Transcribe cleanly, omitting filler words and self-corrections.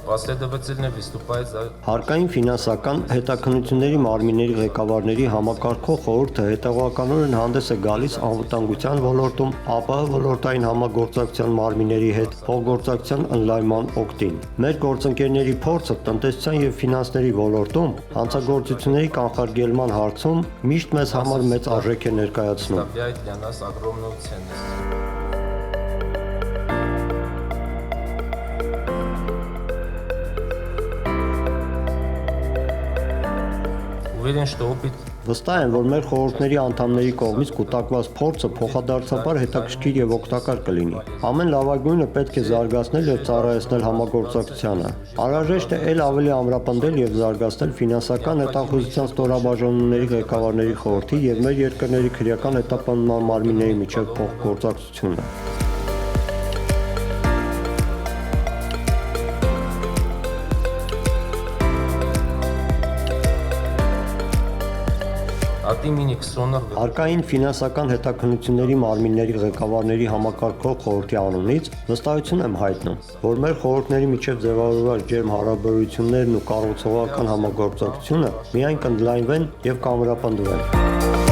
последовательно выступает за Հարկային ֆինանսական հետաքննությունների մարմինների ղեկավարների համակարգող խորհուրդը հետևականորեն հանդես է գալիս անվտանգության ոլորտում ԱՊՀ ոլորտային համագործակցության մարմինների հետ փոխգործակցության ընդլայնման օգտին։ Մեր գործընկերների փորձը տնտեսության եւ ֆինանսների ոլորտում հանցագործությունների կանխարգելման հարցում միշտ մեզ համար մեծ արժեք է ներկայացնում։ составляет для нас огромную ценность. Уверен, что опыт Վստահ եմ, որ մեր խորհուրդների անդամների կողմից կուտակված փորձը փոխադարձաբար հետաքրքիր եւ օգտակար կլինի։ Ամեն լավագույնը պետք է զարգացնել եւ ծառայեցնել համագործակցությանը։ Անհրաժեշտ է ել ավելի ամրապնդել եւ զարգացնել ֆինանսական հետախուզության ստորաբաժանումների ղեկավարների խորհրդի եւ մեր երկրների քրեական հետապնդման մարմինների միջև փոխգործակցությունը։ от имени КՍОН-ов Հարկային ֆինանսական հետաքննությունների մարմինների ղեկավարների համակարգող խորհրդի անունից վստահություն եմ հայտնում, որ մեր խորհուրդների միջև ձևավորված ջերմ հարաբերություններն ու կառուցողական համագործակցությունը միայն կընդլայնվեն եւ կամրապնդվեն։